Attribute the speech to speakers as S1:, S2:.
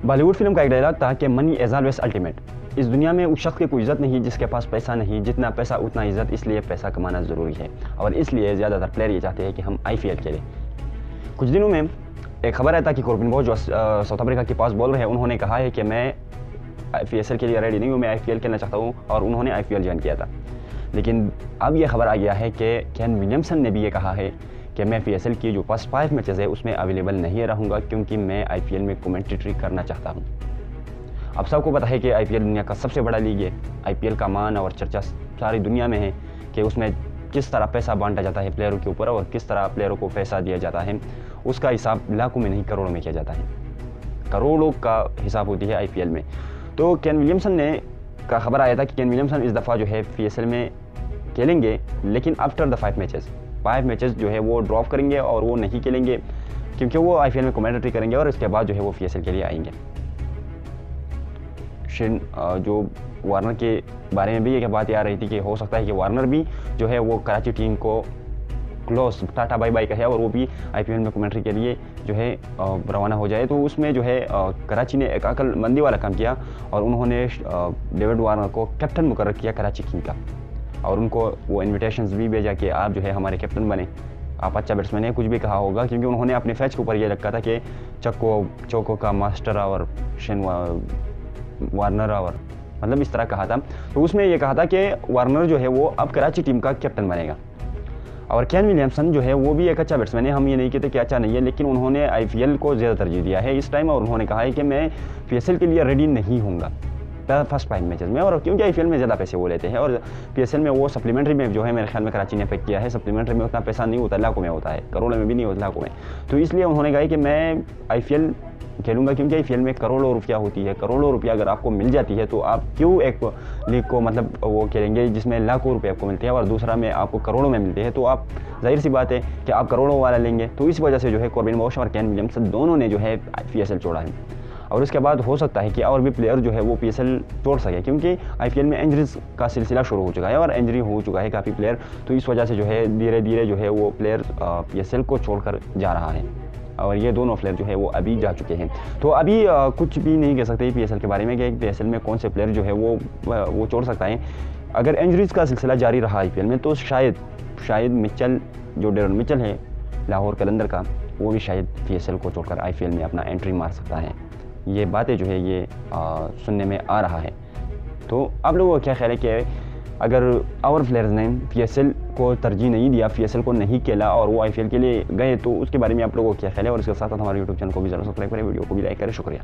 S1: Bollywood film का एक dialogue था कि मनी इज ऑलवेज अल्टीमेट। इस दुनिया में उस शख्स की कोई इज्जत नहीं जिसके पास पैसा नहीं, जितना पैसा उतना इज्जत, इसलिए पैसा कमाना ज़रूरी है और इसलिए ज़्यादातर प्लेयर ये चाहते हैं कि हम IPL खेलें। कुछ दिनों में एक खबर आया था कि कॉर्बिन बॉस जो साउथ अफ्रीका के पास बॉलर है, उन्होंने कहा है कि मैं PSL के लिए रेडी नहीं हूँ, मैं IPL खेलना चाहता हूँ और उन्होंने IPL ज्वाइन किया था। लेकिन अब ये खबर आ गया है कि केन विलियमसन ने भी ये कहा है कि मैं PSL की जो फर्स्ट 5 मैचेस है उसमें अवेलेबल नहीं रहूँगा क्योंकि मैं IPL में कमेंटेटरी करना चाहता हूँ। अब सबको पता है कि IPL दुनिया का सबसे बड़ा लीग है। IPL का मान और चर्चा सारी दुनिया में है कि उसमें किस तरह पैसा बांटा जाता है प्लेयरों के ऊपर और किस तरह प्लेयरों को पैसा दिया जाता है। उसका हिसाब लाखों में नहीं करोड़ों में किया जाता है। करोड़ों का हिसाब होती है IPL में। तो केन विलियमसन ने का खबर आया था कि केन विलियमसन इस दफ़ा जो है PSL में खेलेंगे, लेकिन आफ्टर द 5 मैचेस जो है वो ड्रॉप करेंगे और वो नहीं खेलेंगे क्योंकि वो IPL में कमेंटेटरी करेंगे और इसके बाद जो है वो PSL के लिए आएंगे। जो वार्नर के बारे में भी एक बात आ रही थी कि हो सकता है कि वार्नर भी जो है वो कराची टीम को क्लोज टाटा बाय बाय कहे और वो भी IPL में कमेंट्री के लिए जो है रवाना हो जाए। तो उसमें जो है कराची ने एक अक्लमंदी वाला काम किया और उन्होंने डेविड वार्नर को कैप्टन मुकर्रर किया कराची किंग का और उनको वो इन्विटेशंस भी भेजा कि आप जो है हमारे कैप्टन बने, आप अच्छा बैट्समैन है, कुछ भी कहा होगा क्योंकि उन्होंने अपने फैच के ऊपर ये रखा था कि चौको का मास्टर और शेन वार्नर और मतलब इस तरह कहा था। तो उसमें ये कहा था कि वार्नर जो है वो अब कराची टीम का कैप्टन बनेगा और केन विलियमसन जो है वो भी एक अच्छा बैट्समैन है। हम ये नहीं कहते कि अच्छा नहीं है, लेकिन उन्होंने IPL को ज़्यादा तरजीह दिया है इस टाइम और उन्होंने कहा है कि मैं PSL के लिए रेडी नहीं होऊंगा फर्स्ट 5 मैचेस में। और क्योंकि IPL में ज़्यादा पैसे वो लेते हैं और PSL में वो सप्लीमेंट्री में जो है मेरे ख्याल में कराची ने पैक किया है, सप्लीमेंट्री में उतना पैसा नहीं होता, लाखों में होता है, करोड़ों में भी नहीं होता, लाखों में। तो इसलिए उन्होंने कहा कि मैं IPL खेलूंगा क्योंकि IPL में करोड़ों रुपया होती है। करोड़ों रुपया अगर आपको मिल जाती है तो आप क्यों एक लीग को मतलब वो खेलेंगे जिसमें लाखों रुपये आपको मिलते हैं और दूसरा में आपको करोड़ों में मिलते हैं। तो आप जाहिर सी बात है कि आप करोड़ों वाला लेंगे। तो इस वजह से जो है कॉर्बिन बॉश और केन विलियमसन दोनों ने जो है PSL छोड़ा है और उसके बाद हो सकता है कि और भी प्लेयर जो है वो PSL छोड़ सके क्योंकि IPL में इंजरीज का सिलसिला शुरू हो चुका है और इंजरी हो चुका है काफ़ी प्लेयर। तो इस वजह से जो है धीरे धीरे जो है वो प्लेयर PSL को छोड़कर जा रहा है और ये दोनों प्लेयर जो है वो अभी जा चुके हैं। तो अभी कुछ भी नहीं कह सकते PSL के बारे में कि PSL में कौन से प्लेयर जो है वो छोड़ सकता है। अगर इंजरीज का सिलसिला जारी रहा IPL में तो शायद मिचल जो डेरन मिचल है लाहौर कलंदर का, वो भी शायद PSL को छोड़कर IPL में अपना एंट्री मार सकता है। ये बातें जो है ये सुनने में आ रहा है। तो आप लोगों का क्या ख्याल है कि अगर और प्लेयर्स ने PSL को तरजीह नहीं दिया, PSL को नहीं खेला और वो IPL के लिए गए, तो उसके बारे में आप लोगों को क्या ख्याल है? और इसके साथ साथ हमारे YouTube चैनल को भी ज़रूर सब्सक्राइब करें, वीडियो को भी लाइक करें। शुक्रिया।